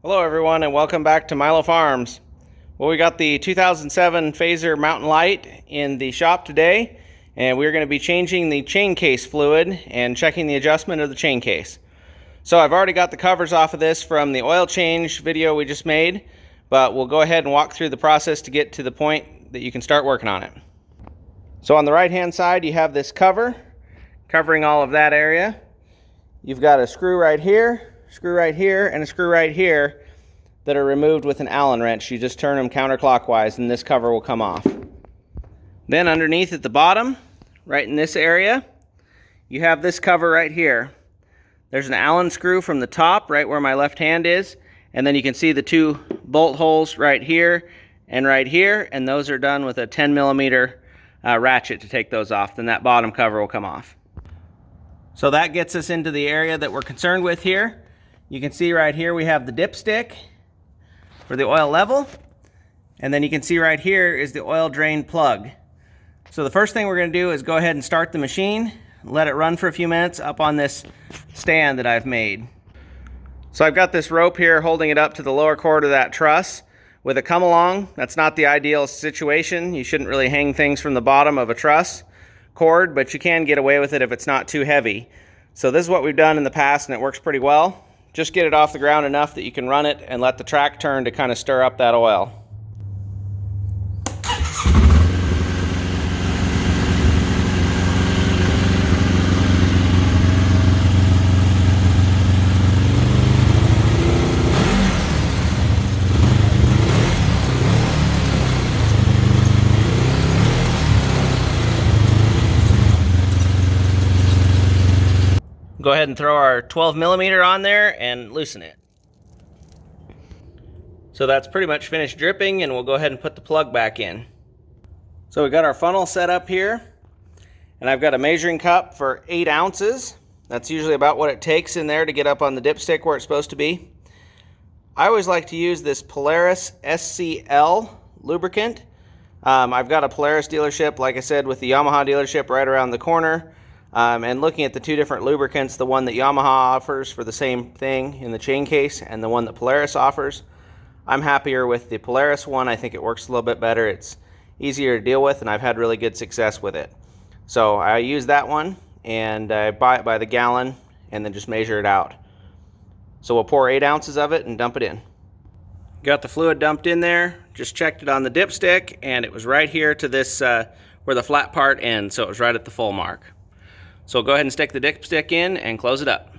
Hello everyone and welcome back to Milo Farms. Well, we got the 2007 Phazer Mountain Light in the shop today, and we're going to be changing the chain case fluid and checking the adjustment of the chain case. So I've already got the covers off of this from the oil change video we just made, but we'll go ahead and walk through the process to get to the point that you can start working on it. So on the right hand side you have this cover covering all of that area. You've got a screw right here, and a screw right here that are removed with an Allen wrench. You just turn them counterclockwise and this cover will come off. Then underneath at the bottom, right in this area, you have this cover right here. There's an Allen screw from the top right where my left hand is, and then you can see the two bolt holes right here, and those are done with a 10mm ratchet to take those off. Then that bottom cover will come off. So that gets us into the area that we're concerned with here. You can see right here we have the dipstick for the oil level, and then you can see right here is the oil drain plug. So the first thing we're going to do is go ahead and start the machine, let it run for a few minutes up on this stand that I've made. So I've got this rope here holding it up to the lower cord of that truss with a come along. That's not the ideal situation. You shouldn't really hang things from the bottom of a truss cord, but you can get away with it if it's not too heavy. So this is what we've done in the past and it works pretty well. Just get it off the ground enough that you can run it and let the track turn to kind of stir up that oil. Go ahead and throw our 12mm on there and loosen it. So that's pretty much finished dripping, and we'll go ahead and put the plug back in. So we got our funnel set up here, and I've got a measuring cup for 8 ounces. That's usually about what it takes in there to get up on the dipstick where it's supposed to be. I always like to use this Polaris SCL lubricant. I've got a Polaris dealership, like I said, with the Yamaha dealership right around the corner. And looking at the two different lubricants, the one that Yamaha offers for the same thing in the chain case and the one that Polaris offers, I'm happier with the Polaris one. I think it works a little bit better. It's easier to deal with, and I've had really good success with it. So I use that one, and I buy it by the gallon and then just measure it out. So we'll pour 8 ounces of it and dump it in. Got the fluid dumped in there, just checked it on the dipstick, and it was right here to this where the flat part ends, so it was right at the full mark. So go ahead and stick the dipstick in and close it up.